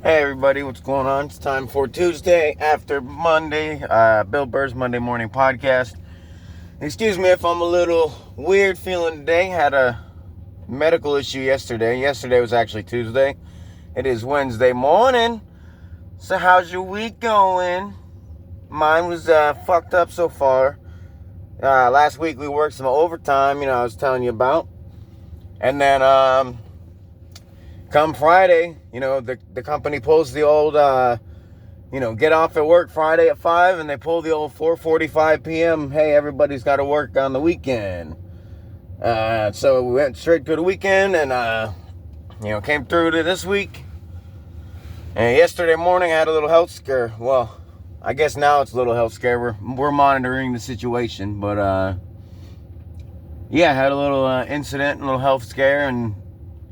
Hey everybody, what's going on? It's time for Tuesday after Monday, Bill Burr's Monday morning podcast. Excuse me if I'm a little weird feeling today. Had a medical issue yesterday. Yesterday was actually Tuesday. It is Wednesday morning. So how's your week going? Mine was fucked up so far. Last week we worked some overtime, I was telling you about. And then come Friday, the company pulls the old, get off at work Friday at 5, and they pull the old 4:45 p.m. Hey, everybody's got to work on the weekend. So we went straight to the weekend and, came through to this week. And yesterday morning I had a little health scare. Well, I guess now it's a little health scare. We're monitoring the situation, but, I had a little incident, a little health scare, and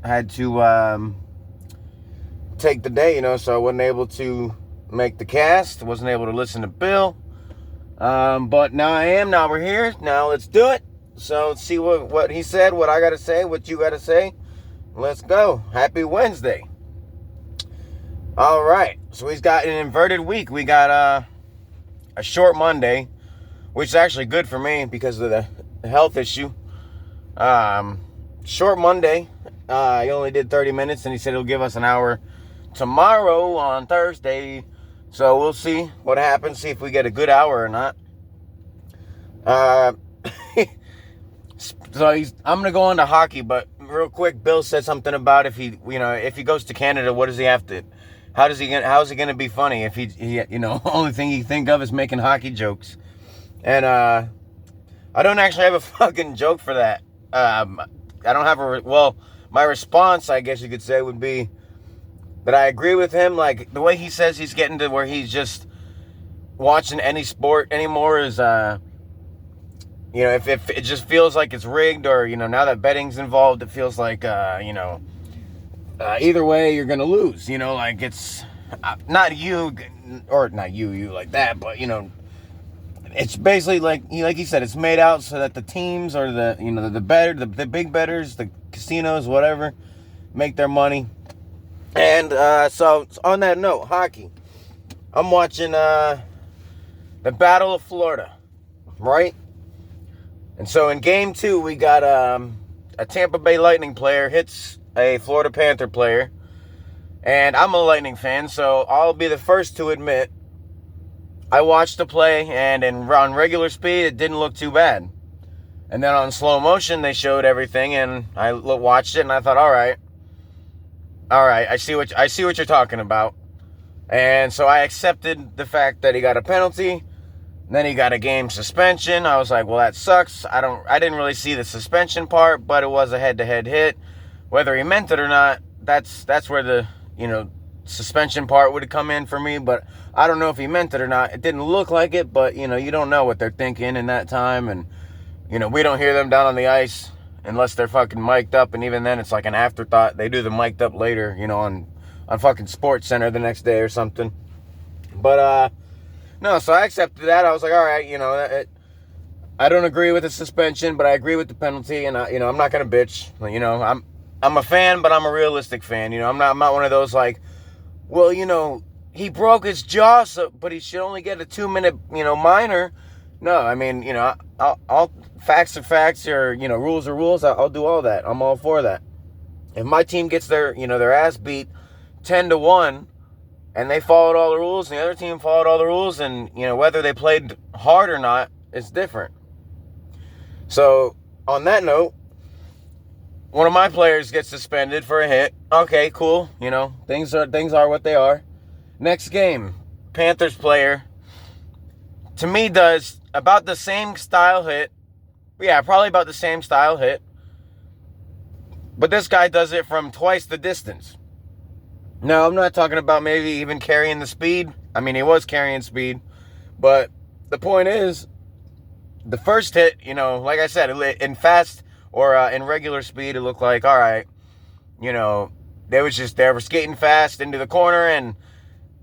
had to take the day, so I wasn't able to make the cast. Wasn't able to listen to Bill. But now I am. Now we're here. Now let's do it. So let's see what he said, what I got to say, what you got to say. Let's go. Happy Wednesday. All right. So he's got an inverted week. We got a short Monday, which is actually good for me because of the health issue. Short Monday. He only did 30 minutes, and he said he'll give us an hour tomorrow on Thursday. So we'll see what happens, see if we get a good hour or not. So I'm going to go on to hockey, but real quick, Bill said something about if he goes to Canada, what does he have to, how is he going to be funny if he only thing he think of is making hockey jokes. And, I don't actually have a fucking joke for that. I don't have my response, I guess you could say, would be that I agree with him. Like, the way he says he's getting to where he's just watching any sport anymore is, if it just feels like it's rigged, or, now that betting's involved, it feels like, either way, you're going to lose. Like, it's not you, or not you like that, but, it's basically like he said, it's made out so that the teams or the big bettors, the casinos, whatever, make their money. And so on that note, hockey. I'm watching the Battle of Florida, right? And so in game 2, we got a Tampa Bay Lightning player hits a Florida Panther player. And I'm a Lightning fan, so I'll be the first to admit I watched the play, and on regular speed, it didn't look too bad. And then on slow motion, they showed everything, and I watched it, and I thought, all right, I see what you're talking about. And so I accepted the fact that he got a penalty. Then he got a game suspension. I was like, well, that sucks. I didn't really see the suspension part, but it was a head-to-head hit. Whether he meant it or not, that's where the, suspension part would have come in for me, but I don't know if he meant it or not. It didn't look like it, but, you don't know what they're thinking in that time, and, we don't hear them down on the ice unless they're fucking mic'd up, and even then it's like an afterthought. They do the mic'd up later, on fucking Sports Center the next day or something. But, no, so I accepted that. I was like, all right, I don't agree with the suspension, but I agree with the penalty, and, I'm not going to bitch. I'm a fan, but I'm a realistic fan. I'm not one of those like, well, he broke his jaw, but he should only get a 2-minute, minor. No, I mean, I'll facts are facts, or, rules are rules. I'll do all that. I'm all for that. If my team gets their ass beat 10-1, and they followed all the rules, and the other team followed all the rules, and, whether they played hard or not, it's different. So, on that note, one of my players gets suspended for a hit. Okay, cool. Things are what they are. Next game, Panthers player, to me, does about the same style hit. Yeah, probably about the same style hit. But this guy does it from twice the distance. Now, I'm not talking about maybe even carrying the speed. I mean, he was carrying speed. But the point is, the first hit, like I said, in fast or in regular speed, it looked like, all right, they were skating fast into the corner, and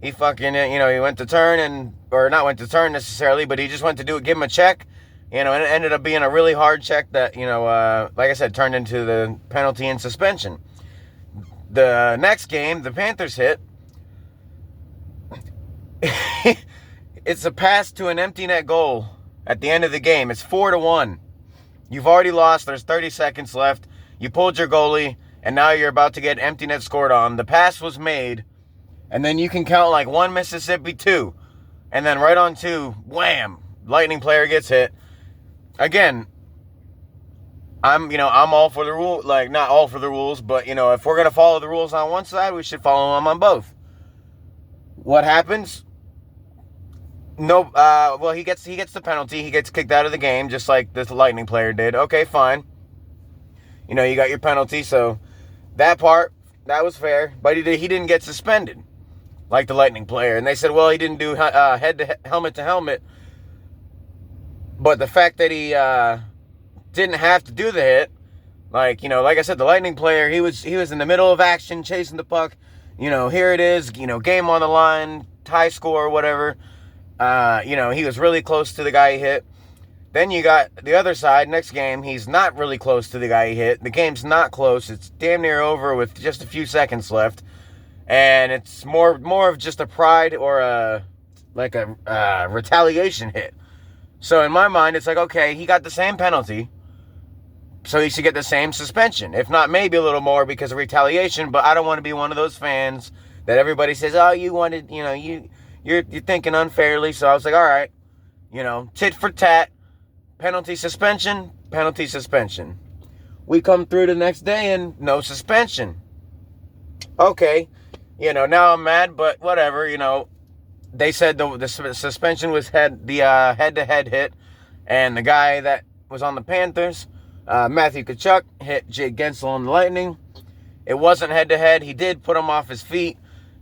he fucking, he went to turn, or not went to turn necessarily, but he just went to give him a check, and it ended up being a really hard check that, like I said, turned into the penalty and suspension. The next game, the Panthers hit, It's a pass to an empty net goal at the end of the game. It's 4-1. You've already lost. There's 30 seconds left. You pulled your goalie, and now you're about to get empty net scored on. The pass was made, and then you can count like 1 Mississippi, 2. And then right on 2, wham, Lightning player gets hit. Again, I'm all for the rule, like not all for the rules, but if we're going to follow the rules on one side, we should follow them on both. What happens? No, well, he gets the penalty. He gets kicked out of the game, just like this Lightning player did. Okay, fine. You got your penalty, so that that was fair. But he didn't get suspended, like the Lightning player. And they said, well, he didn't do helmet to helmet. But the fact that he didn't have to do the hit, like I said, the Lightning player, he was in the middle of action, chasing the puck. Here it is. Game on the line, tie score, whatever. He was really close to the guy he hit. Then you got the other side, next game, he's not really close to the guy he hit. The game's not close. It's damn near over with just a few seconds left. And it's more of just a pride or a retaliation hit. So in my mind, it's like, okay, he got the same penalty, so he should get the same suspension. If not, maybe a little more because of retaliation, but I don't want to be one of those fans that everybody says, oh, you wanted, you're thinking unfairly. So I was like, all right, tit for tat, penalty suspension. We come through the next day and no suspension. Okay, now I'm mad, but whatever, They said the suspension was head-to-head hit, and the guy that was on the Panthers, Matthew Tkachuk, hit Jake Gensel on the Lightning. It wasn't head-to-head. He did put him off his feet.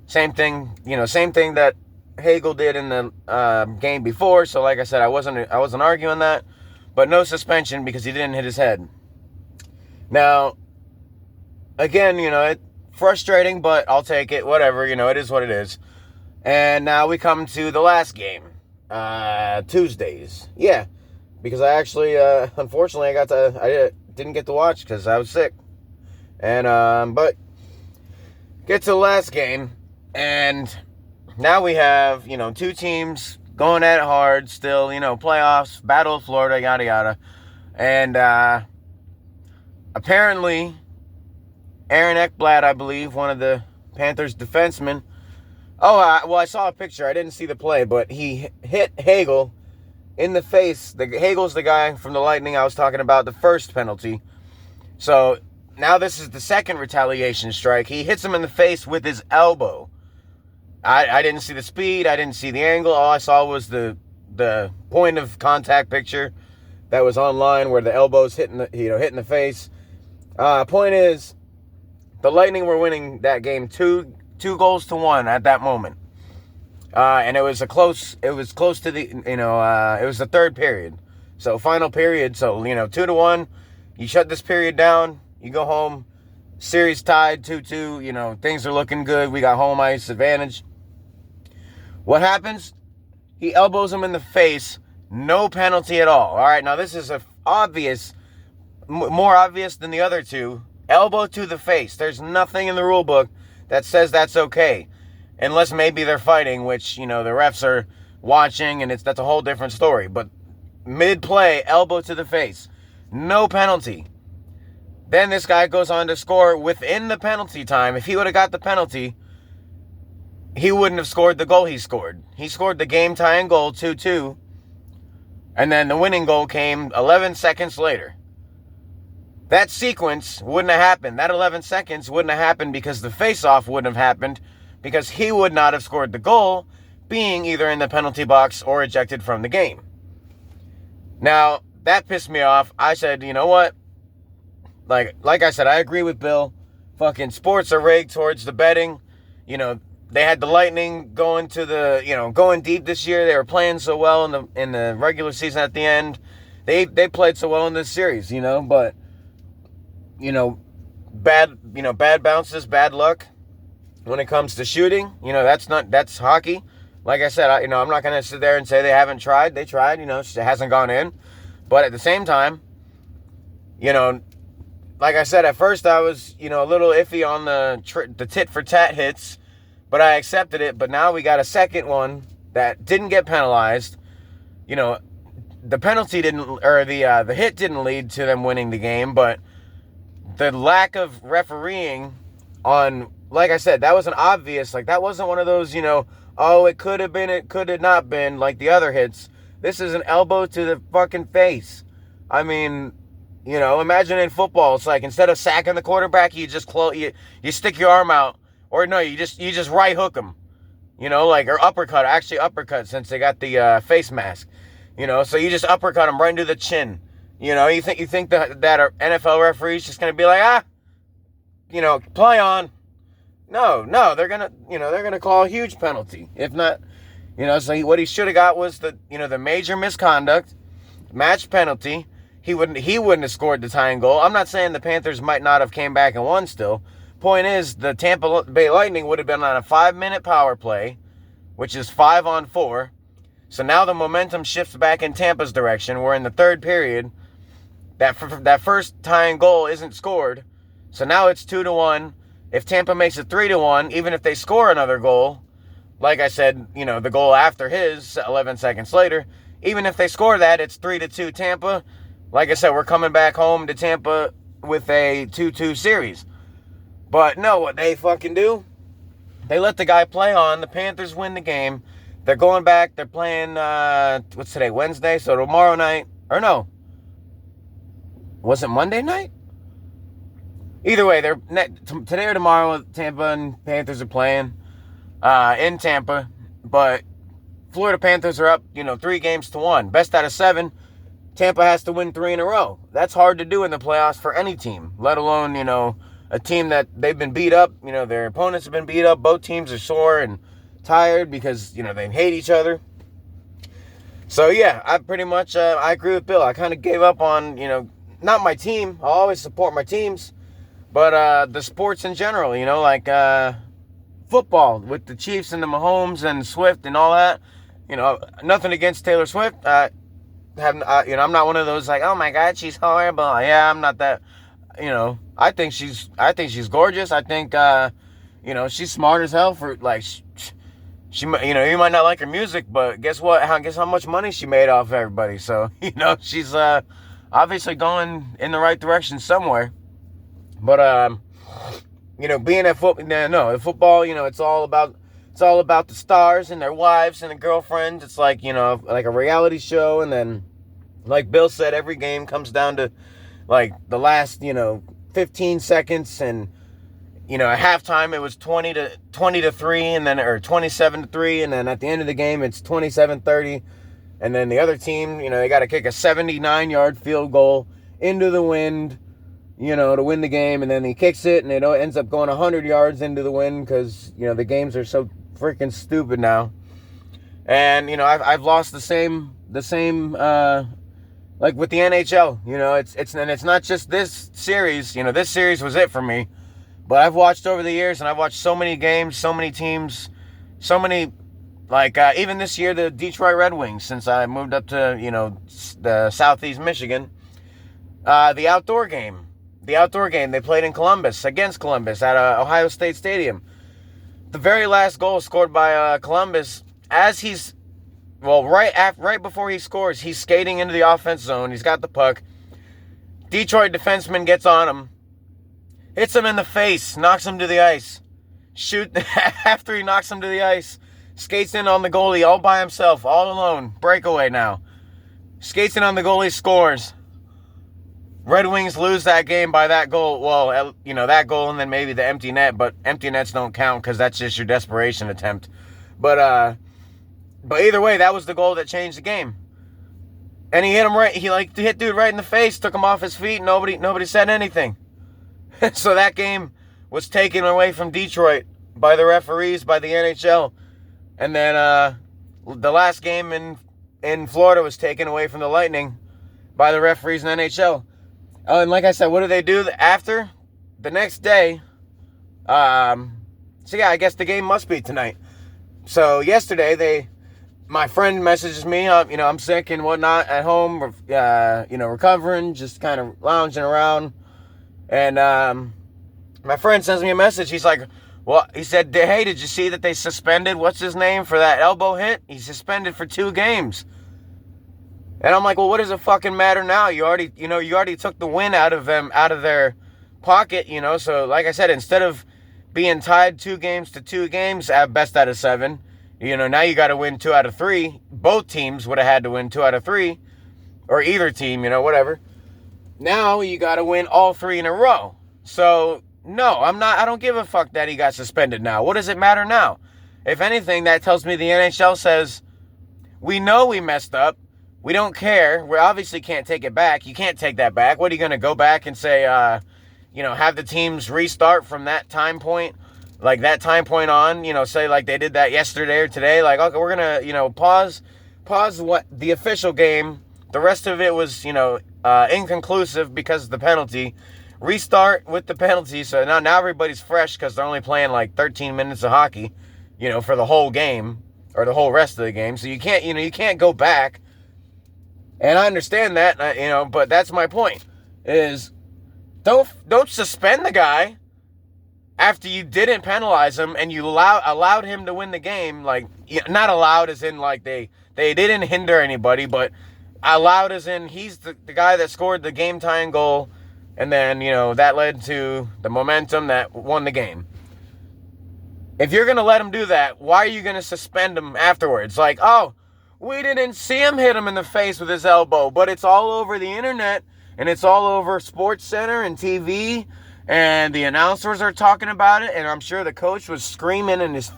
Same thing that Hagel did in the game before. So like I said, I wasn't arguing that, but no suspension because he didn't hit his head. Now, again, it's frustrating, but I'll take it. Whatever, it is what it is. And now we come to the last game, Tuesdays. Yeah, because I actually, unfortunately, I didn't get to watch because I was sick. And but get to the last game, and now we have two teams going at it hard still. Playoffs, Battle of Florida, yada yada, and apparently Aaron Ekblad, I believe, one of the Panthers defensemen. Oh, well, I saw a picture. I didn't see the play, but he hit Hagel in the face. Hagel's the guy from the Lightning I was talking about, the first penalty. So now this is the second retaliation strike. He hits him in the face with his elbow. I didn't see the speed. I didn't see the angle. All I saw was the point of contact picture that was online where the elbow's hitting the face. Point is, the Lightning were winning that game 2-1 at that moment. And it was close to the, it was the third period. So final period. So, 2-1, you shut this period down, you go home, series tied 2-2, things are looking good. We got home ice advantage. What happens? He elbows him in the face, no penalty at all. All right. Now this is more obvious than the other two. Elbow to the face. There's nothing in the rule book that says that's okay, unless maybe they're fighting, which, the refs are watching, and that's a whole different story. But mid-play, elbow to the face, no penalty. Then this guy goes on to score within the penalty time. If he would have got the penalty, he wouldn't have scored the goal he scored. He scored the game-tying goal, 2-2, and then the winning goal came 11 seconds later. That sequence wouldn't have happened. That 11 seconds wouldn't have happened because the face-off wouldn't have happened because he would not have scored the goal, being either in the penalty box or ejected from the game. Now, that pissed me off. I said, you know what? Like I said, I agree with Bill. Fucking sports are rigged towards the betting. They had the Lightning going deep this year. They were playing so well in the regular season at the end. They played so well in this series, but bad bounces, bad luck when it comes to shooting. That's hockey. Like I said, I'm not going to sit there and say they haven't tried. They tried, it hasn't gone in. But at the same time, like I said, at first I was, a little iffy on the tit for tat hits. but I accepted it. But now we got a second one that didn't get penalized. You know, the penalty didn't, or the hit didn't lead to them winning the game, but the lack of refereeing on, like I said, that was an obvious, like that wasn't one of those, you know, oh, it could have been, it could have not been, like the other hits. This is an elbow to the fucking face. I mean, you know, imagine in football, it's like instead of sacking the quarterback, you just you stick your arm out, or no, you just right hook him, you know, like, or uppercut, since they got the face mask, you know, so you just uppercut him right into the chin. You know, you think that our NFL referee's just gonna be like, you know, play on. No, they're gonna call a huge penalty. If not, you know, so what he should have got was the major misconduct, match penalty. He wouldn't have scored the tying goal. I'm not saying the Panthers might not have came back and won still. Point is, the Tampa Bay Lightning would have been on a 5-minute power play, which is 5-on-4. So now the momentum shifts back in Tampa's direction. We're in the third period. That first tying goal isn't scored. So now it's 2-1. If Tampa makes it 3-1, even if they score another goal, like I said, you know, the goal after his 11 seconds later, even if they score that, it's 3-2 Tampa. Like I said, we're coming back home to Tampa with a 2-2 series. But no, what they fucking do, they let the guy play on. The Panthers win the game. They're going back. They're playing, what's today, Wednesday? So tomorrow night, or no. Was it Monday night? Either way, they're today or tomorrow. Tampa and Panthers are playing in Tampa, but Florida Panthers are up, 3-1. Best out of 7. Tampa has to win 3 in a row. That's hard to do in the playoffs for any team, let alone, a team that they've been beat up. Their opponents have been beat up. Both teams are sore and tired because, they hate each other. So, yeah, I pretty much, I agree with Bill. I kind of gave up on, not my team. I'll always support my teams. But the sports in general, like football with the Chiefs and the Mahomes and Swift and all that. Nothing against Taylor Swift. I'm not one of those like, oh my God, she's horrible. Yeah, I'm not that. I think she's gorgeous. I think she's smart as hell for like. She you might not like her music, but guess what? Guess how much money she made off everybody. So she's obviously going in the right direction somewhere. But being at football, it's all about the stars and their wives and their girlfriends. It's like like a reality show, and then like Bill said, every game comes down to like the last 15 seconds, and at halftime it was 20 to 3, and then or 27 to 3, and then at the end of the game it's 27-30, and then the other team, they got to kick a 79-yard field goal into the wind, to win the game, and then he kicks it, and it ends up going 100 yards into the wind because, the games are so freaking stupid now. And, I've lost the same, like with the NHL, it's not just this series, this series was it for me, but I've watched over the years, and I've watched so many games, so many teams, so many, like, even this year, the Detroit Red Wings, since I moved up to, the Southeast Michigan, the outdoor game, they played in Columbus, against Columbus, at Ohio State Stadium. The very last goal scored by Columbus, as he's, right before he scores, he's skating into the offense zone. He's got the puck. Detroit defenseman gets on him, hits him in the face, knocks him to the ice. After he knocks him to the ice, skates in on the goalie all by himself, all alone, breakaway now. Skates in on the goalie, scores. Red Wings lose that game by that goal. Well, that goal and then maybe the empty net, but empty nets don't count because that's just your desperation attempt. But either way, that was the goal that changed the game. And he hit him right. He hit dude right in the face, took him off his feet. Nobody said anything. So that game was taken away from Detroit by the referees, by the NHL, and then the last game in Florida was taken away from the Lightning by the referees in the NHL. And like I said, what do they do after? The next day, so yeah, I guess the game must be tonight. So yesterday, my friend messages me, I'm sick and whatnot at home, recovering, just kind of lounging around. And my friend sends me a message. He's like, Well, he said, hey, did you see that they suspended what's his name for that elbow hit? He's suspended for 2 games. And I'm like, well, what does it fucking matter now? You already took the win out of them, out of their pocket, So, like I said, instead of being tied 2 games to 2 games at best out of 7, now you got to win 2 out of 3. Both teams would have had to win 2 out of 3, or either team, whatever. Now you got to win all 3 in a row. So, no, I don't give a fuck that he got suspended now. What does it matter now? If anything, that tells me the NHL says, we know we messed up. We don't care. We obviously can't take it back. You can't take that back. What are you going to go back and say, have the teams restart from that time point? Like that time point on, say like they did that yesterday or today. Like, okay, we're going to, pause what the official game. The rest of it was, inconclusive because of the penalty. Restart with the penalty, so now everybody's fresh because they're only playing like 13 minutes of hockey, for the whole game or the whole rest of the game. So you can't go back. And I understand that, but that's my point: is don't suspend the guy after you didn't penalize him and you allowed him to win the game. Like, not allowed as in like they didn't hinder anybody, but allowed as in he's the guy that scored the game tying goal. And then, that led to the momentum that won the game. If you're going to let him do that, why are you going to suspend him afterwards? Like, oh, we didn't see him hit him in the face with his elbow, but it's all over the internet, and it's all over Sports Center and TV, and the announcers are talking about it, and I'm sure the coach was screaming, and his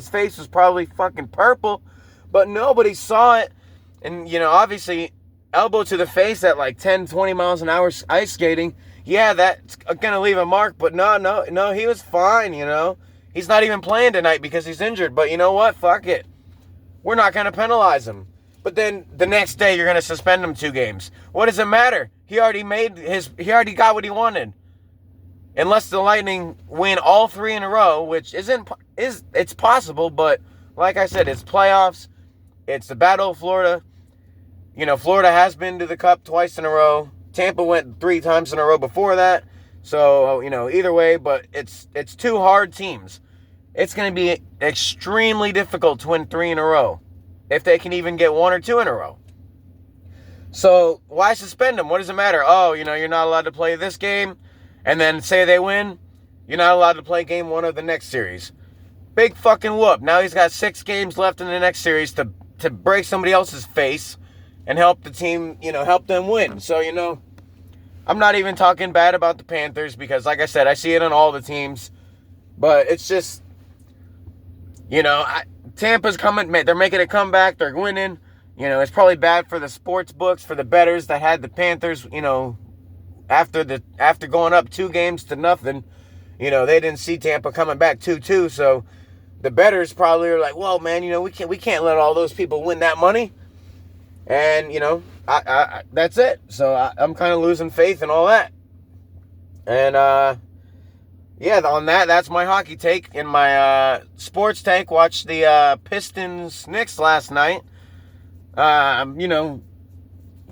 face was probably fucking purple, but nobody saw it. And, obviously, elbow to the face at like 10, 20 miles an hour ice skating, yeah, that's going to leave a mark, but no, he was fine, He's not even playing tonight because he's injured, but you know what? Fuck it. We're not going to penalize him. But then the next day you're going to suspend him 2 games. What does it matter? He already already got what he wanted. Unless the Lightning win all 3 in a row, which it's possible, but like I said, it's playoffs. It's the Battle of Florida. Florida has been to the Cup twice in a row. Tampa went 3 times in a row before that. So, either way, but it's 2 hard teams. It's going to be extremely difficult to win 3 in a row. If they can even get 1 or 2 in a row. So, why suspend them? What does it matter? Oh, you're not allowed to play this game. And then say they win, you're not allowed to play game 1 of the next series. Big fucking whoop. Now he's got 6 games left in the next series to break somebody else's face and help the team, help them win. So, I'm not even talking bad about the Panthers because, like I said, I see it on all the teams. But it's just, Tampa's coming. They're making a comeback. They're winning. It's probably bad for the sports books, for the bettors that had the Panthers, after going up 2 games to nothing. They didn't see Tampa coming back 2-2. So the bettors probably are like, well, man, we can't let all those people win that money. And, I that's it. So I'm kind of losing faith in all that. And, on that's my hockey take. In my sports take, watched the Pistons-Knicks last night.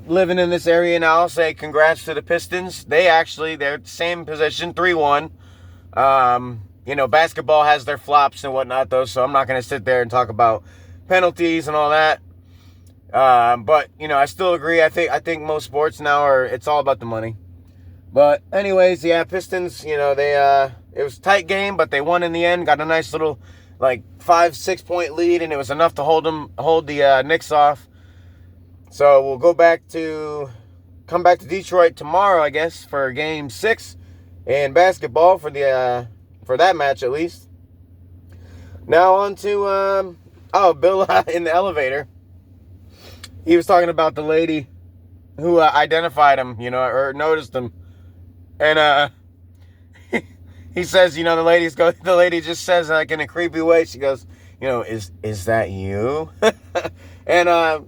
Living in this area now, I'll say congrats to the Pistons. They're same position, 3-1. Basketball has their flops and whatnot, though, so I'm not going to sit there and talk about penalties and all that. But I still agree. I think most sports now it's all about the money. But anyways, yeah, Pistons, it was a tight game, but they won in the end. Got a nice little 5-6 point lead, and it was enough to hold the Knicks off. So we'll come back to Detroit tomorrow, I guess, for Game 6 in basketball for that match at least. Now on to Bill in the elevator. He was talking about the lady who identified him, or noticed him. And he says, the lady just says in a creepy way, she goes, is that you? And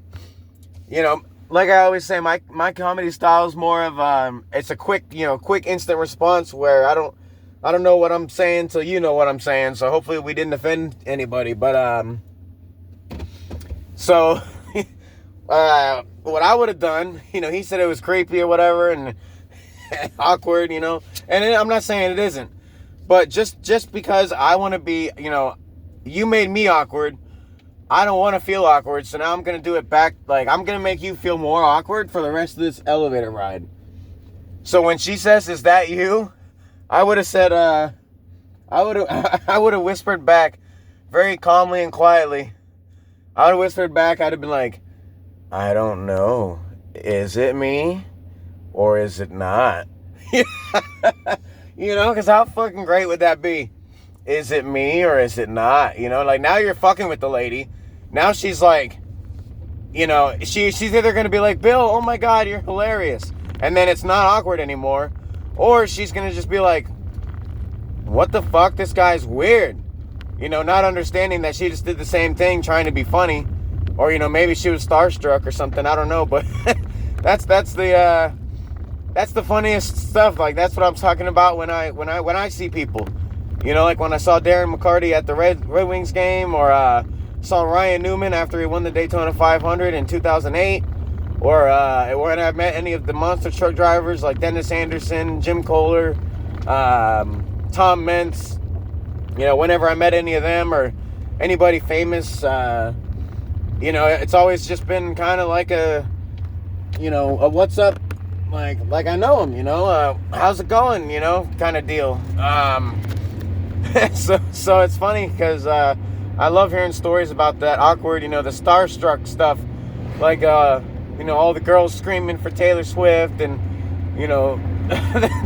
like I always say, my comedy style is more of it's a quick instant response where I don't know what I'm saying till you know what I'm saying. So hopefully we didn't offend anybody. But so what I would have done, he said it was creepy or whatever and awkward, and I'm not saying it isn't. But just because I want to be, you made me awkward. I don't want to feel awkward, so now I'm going to do it back. Like, I'm going to make you feel more awkward for the rest of this elevator ride. So when she says, "Is that you?" I would have said, I would have whispered back very calmly and quietly. I would have whispered back, I'd have been like, "I don't know. Is it me? Or is it not?" Because how fucking great would that be? Is it me or is it not? Like, now you're fucking with the lady. Now she's like, she's either going to be like, "Bill, oh my God, you're hilarious." And then it's not awkward anymore. Or she's going to just be like, "What the fuck? This guy's weird." Not understanding that she just did the same thing, trying to be funny. Or, maybe she was starstruck or something. I don't know. But that's the funniest stuff. Like, that's what I'm talking about when I see people. Like when I saw Darren McCarty at the Red Wings game, or saw Ryan Newman after he won the Daytona 500 in 2008, or when I met any of the monster truck drivers like Dennis Anderson, Jim Kohler, Tom Mentz. Whenever I met any of them or anybody famous, it's always just been kind of like a what's up, like I know him, how's it going, kind of deal. So it's funny because I love hearing stories about that awkward, the starstruck stuff, like all the girls screaming for Taylor Swift, and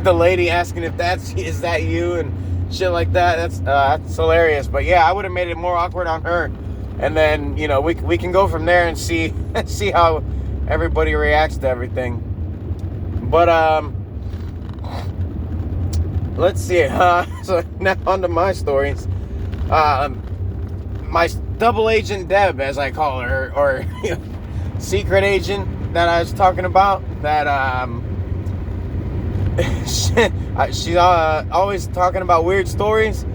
the lady asking if is that you, and shit like that. That's hilarious. But yeah, I would have made it more awkward on her, and then we can go from there and see how everybody reacts to everything. But let's see. So now on to my stories. My double agent Deb, as I call her, or secret agent that I was talking about, that she's always talking about weird stories.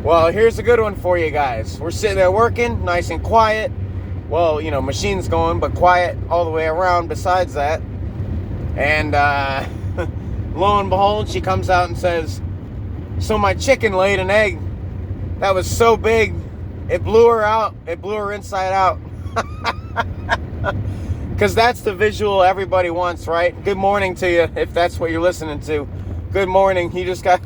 Well, here's a good one for you guys. We're sitting there working, nice and quiet. Well, machines going, but quiet all the way around besides that. And lo and behold, she comes out and says, "So my chicken laid an egg that was so big, it blew her out. It blew her inside out." Because that's the visual everybody wants, right? Good morning to you, if that's what you're listening to. Good morning. You just got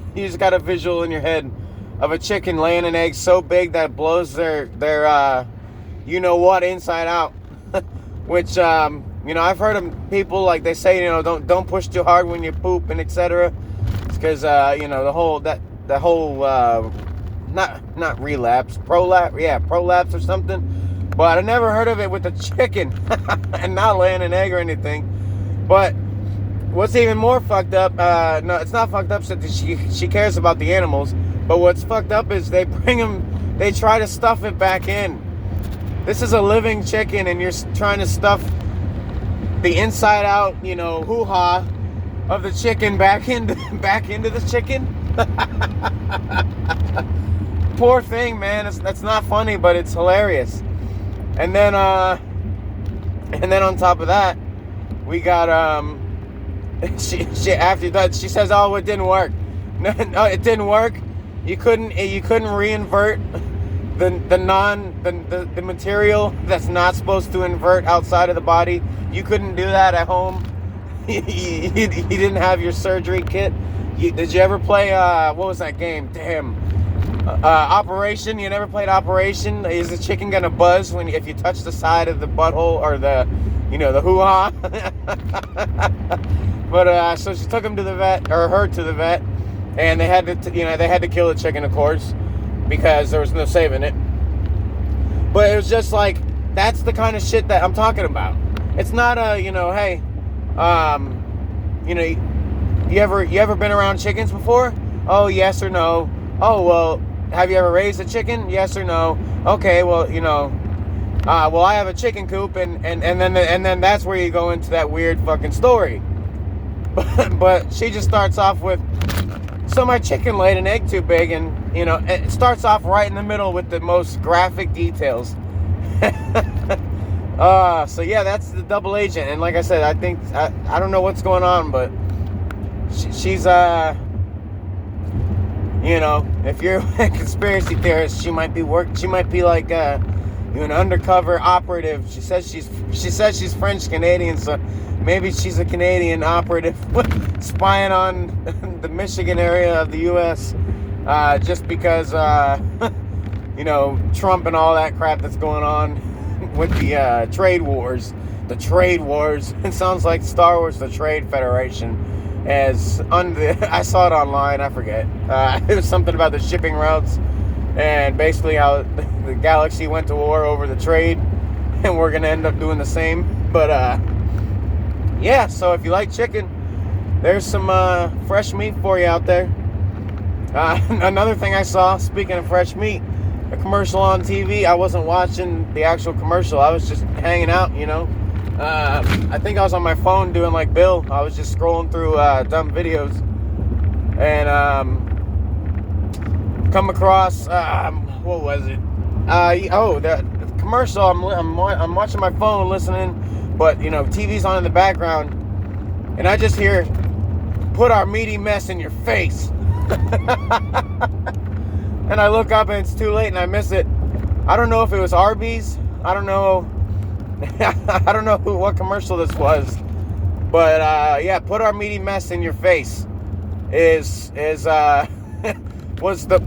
a visual in your head of a chicken laying an egg so big that it blows their inside out. Which I've heard of people, like, they say, don't push too hard when you poop and etc. It's because the whole not relapse, prolapse or something. But I never heard of it with the chicken and not laying an egg or anything. But what's even more fucked up, no, it's not fucked up that she cares about the animals, but what's fucked up is they try to stuff it back in. This is a living chicken, and you're trying to stuff the inside out, hoo-ha of the chicken back into the chicken. Poor thing, man. That's not funny, but it's hilarious. And then on top of that, we got she after that, she says, "Oh, it didn't work." No, it didn't work. You couldn't reinvert the material that's not supposed to invert outside of the body. You couldn't do that at home. You didn't have your surgery kit. Did you ever play what was that game? Damn. Operation. You never played Operation? Is the chicken gonna buzz if you touch the side of the butthole or the hoo-ha? But so she took him to the vet, or her to the vet, and they had to kill the chicken, of course, because there was no saving it. But it was just like, that's the kind of shit that I'm talking about. It's not hey, you ever been around chickens before? Oh, yes or no. Oh, well, have you ever raised a chicken? Yes or no. Okay, well, well, I have a chicken coop, and then that's where you go into that weird fucking story. But she just starts off with, "So my chicken laid an egg too big," and it starts off right in the middle with the most graphic details. So yeah, that's the double agent, and like I said, I think I don't know what's going on, but she's You know, if you're a conspiracy theorist, she might be like an undercover operative. She says she's French Canadian, so maybe she's a Canadian operative spying on the Michigan area of the U.S. Just because you know, Trump and all that crap that's going on with the trade wars. The trade wars. It sounds like Star Wars, the Trade Federation. I saw it online, I forget. It was something about the shipping routes and basically how the galaxy went to war over the trade, and we're gonna end up doing the same. But yeah, so if you like chicken, there's some fresh meat for you out there. Another thing I saw, speaking of fresh meat, a commercial on TV. I wasn't watching the actual commercial, I was just hanging out, you know. I think I was on my phone doing like Bill. I was just scrolling through dumb videos and come across what was it? The commercial. I'm watching my phone listening, but you know, TV's on in the background, and I just hear, "Put our meaty mess in your face." And I look up and it's too late and I miss it. I don't know if it was Arby's. I don't know. I don't know what commercial this was, but yeah, "Put our meaty mess in your face" is was the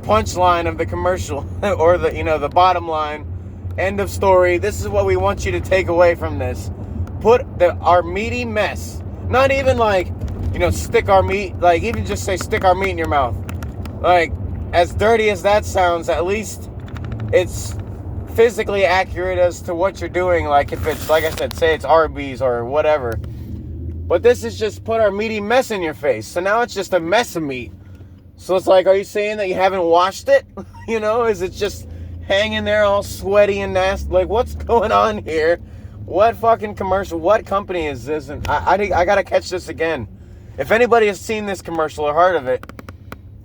punchline of the commercial, or the bottom line, end of story. This is what we want you to take away from this. Put our meaty mess. Not even like, stick our meat. Like, even just say stick our meat in your mouth. Like, as dirty as that sounds, at least it's physically accurate as to what you're doing. Like, if it's, like I said, say it's Arby's or whatever. But this is just put our meaty mess in your face. So now it's just a mess of meat. So it's like, are you saying that you haven't washed it? Is it just hanging there all sweaty and nasty? Like, what's going on here? What fucking commercial? What company is this? And I gotta catch this again. If anybody has seen this commercial or heard of it,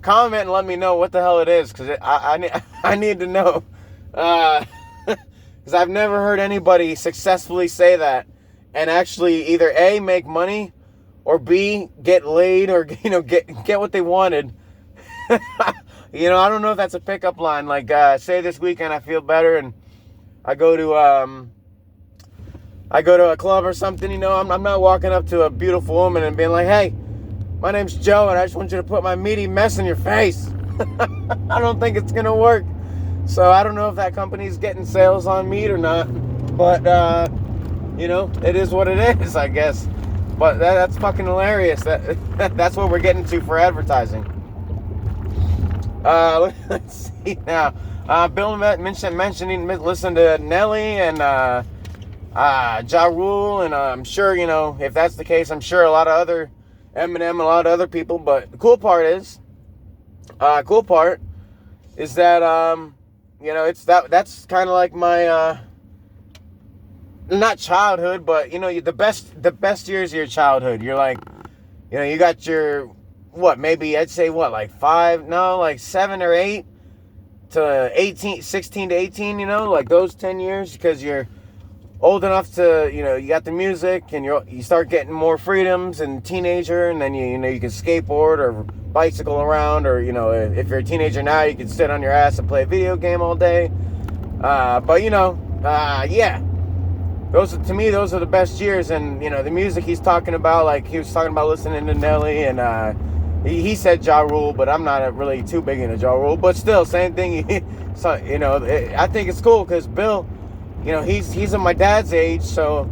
comment and let me know what the hell it is, because I need to know. Because I've never heard anybody successfully say that and actually either A, make money, or B, get laid, or get what they wanted. I don't know if that's a pickup line. Like, say this weekend I feel better and I go to a club or something. I'm not walking up to a beautiful woman and being like, "Hey, my name's Joe and I just want you to put my meaty mess in your face." I don't think it's gonna work. So I don't know if that company's getting sales on meat or not, but it is what it is, I guess. But that's fucking hilarious. That's what we're getting to for advertising. Let's see now. Bill mentioning listen to Nelly and Ja Rule, and I'm sure, if that's the case, I'm sure a lot of other Eminem and a lot of other people. But the cool part is that it's that's kind of like my not childhood, but the best years of your childhood. You're like, you got your maybe I'd say like 7 or 8 to 18, 16 to 18, like those 10 years, because you're old enough to, you got the music and you start getting more freedoms and teenager, and then you can skateboard or bicycle around, or if you're a teenager now, you can sit on your ass and play a video game all day. Yeah, those are the best years. And the music he's talking about, like he was talking about listening to Nelly, and he said Ja Rule, but I'm not really too big into Ja Rule, but still, same thing. So I think it's cool because Bill, he's of my dad's age, so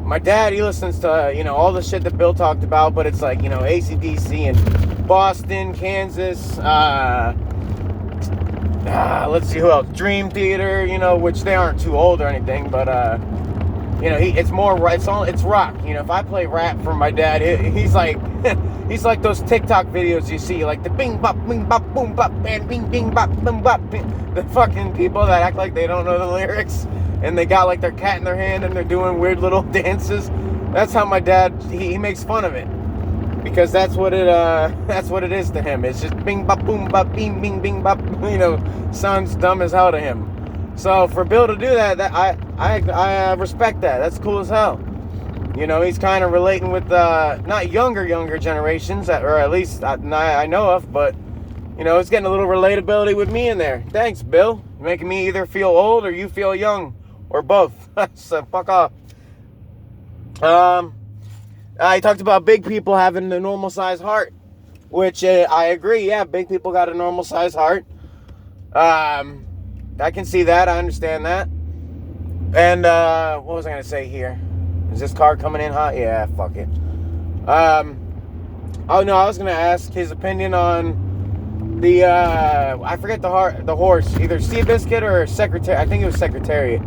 my dad, he listens to all the shit that Bill talked about, but it's like AC/DC and Boston, Kansas, let's see who else, Dream Theater, which they aren't too old or anything, but it's more, it's rock. If I play rap for my dad, he's like he's like those TikTok videos you see, like the bing bop boom bop and bing bing bop boom bop, the fucking people that act like they don't know the lyrics and they got like their cat in their hand and they're doing weird little dances. That's how my dad, he makes fun of it, because that's what it is to him. It's just bing bop boom bop bing bing bing bop, sounds dumb as hell to him. So for Bill to do that I respect that. That's cool as hell. He's kind of relating with not younger generations, or at least I know of, but It's getting a little relatability with me in there. Thanks, Bill. You're making me either feel old or you feel young, or both. So fuck off. I talked about big people having a normal size heart, which I agree. Yeah, big people got a normal size heart. I can see that. I understand that. And what was I gonna say here? Is this car coming in hot? Yeah, fuck it. Oh no, I was gonna ask his opinion on the I forget the horse, either Seabiscuit or Secretary. I think it was Secretariat.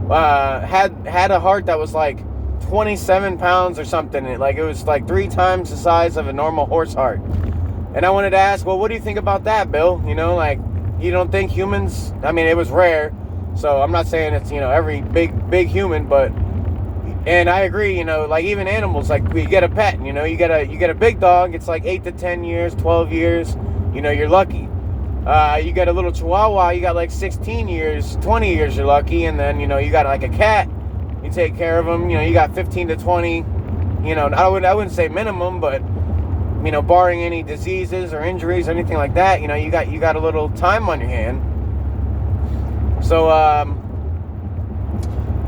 Had a heart that was like 27 pounds or something. It was like 3 times the size of a normal horse heart. And I wanted to ask, well, what do you think about that, Bill? You don't think humans? I mean, it was rare, so I'm not saying it's every big human, but. And I agree, even animals, you get a pet, you get a big dog, it's like 8 to 10 years, 12 years, you're lucky. You get a little Chihuahua, you got like 16 years, 20 years, you're lucky. And then, you got like a cat, you take care of them, you got 15 to 20, I wouldn't say minimum, but, barring any diseases or injuries or anything like that, you got a little time on your hand. So,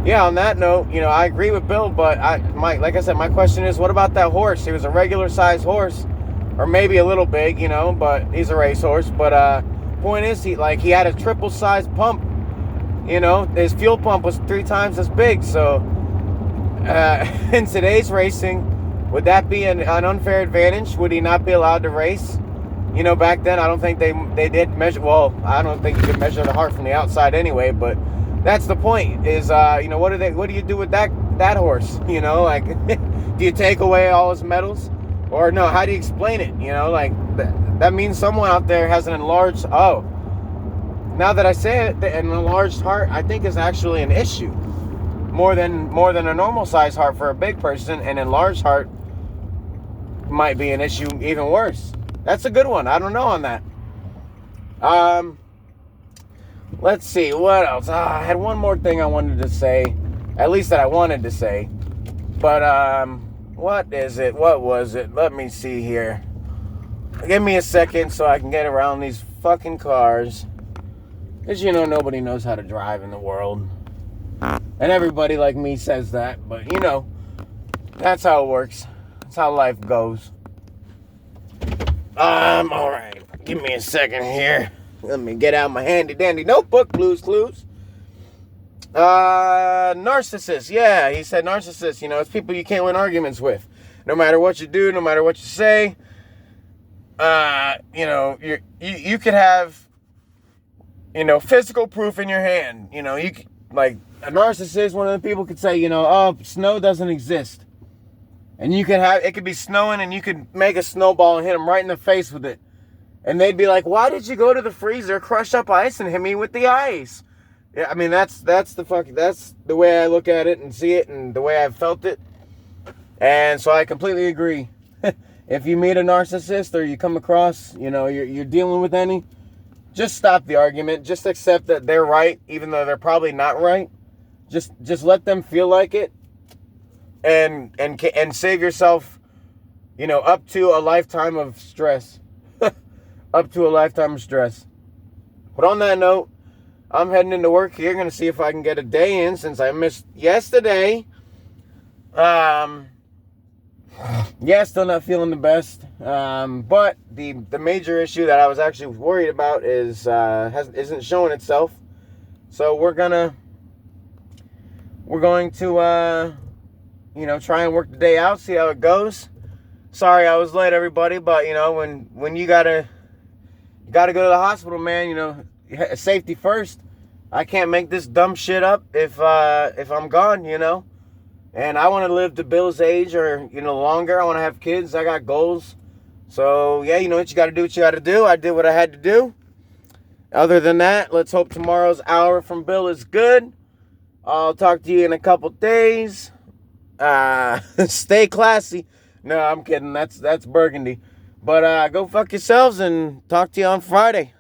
yeah, on that note, I agree with Bill, but like I said, my question is, what about that horse? He was a regular size horse, or maybe a little big, but he's a racehorse. But point is, he had a triple size pump. His fuel pump was 3 times as big. So in today's racing, would that be an unfair advantage? Would he not be allowed to race? Back then, I don't think they did measure. Well, I don't think you could measure the heart from the outside anyway, but. That's the point. Is what do you do with that horse? Do you take away all his medals, or no? How do you explain it? That means someone out there has an enlarged. Oh, now that I say it, an enlarged heart, I think is actually an issue. More than a normal size heart for a big person, an enlarged heart might be an issue even worse. That's a good one. I don't know on that. Let's see, what else? I had one more thing I wanted to say. At least that I wanted to say. But, what is it? What was it? Let me see here. Give me a second so I can get around these fucking cars. Because, nobody knows how to drive in the world. And everybody like me says that. But, that's how it works. That's how life goes. Alright. Give me a second here. Let me get out my handy-dandy notebook. Blues Clues. Narcissist. Yeah, he said narcissist. It's people you can't win arguments with. No matter what you do, no matter what you say. You could have, physical proof in your hand. You could, like a narcissist, one of the people could say, oh, snow doesn't exist. And it could be snowing and you could make a snowball and hit them right in the face with it. And they'd be like, why did you go to the freezer, crush up ice, and hit me with the ice? Yeah, I mean, that's the way I look at it and see it and the way I've felt it. And so I completely agree. If you meet a narcissist or you come across, you're dealing with any, just stop the argument. Just accept that they're right, even though they're probably not right. Just let them feel like it. And save yourself, up to a lifetime of stress. Up to a lifetime of stress. But on that note, I'm heading into work here. Going to see if I can get a day in since I missed yesterday. Yeah, still not feeling the best. But the major issue that I was actually worried about isn't showing itself. So we're going to try and work the day out, see how it goes. Sorry I was late, everybody, but when you gotta go to the hospital, man, safety first. I can't make this dumb shit up if I'm gone, And I want to live to Bill's age or, longer. I want to have kids. I got goals. So, yeah, what you got to do what you got to do. I did what I had to do. Other than that, let's hope tomorrow's hour from Bill is good. I'll talk to you in a couple days. Stay classy. No, I'm kidding. That's Burgundy. But go fuck yourselves and talk to you on Friday.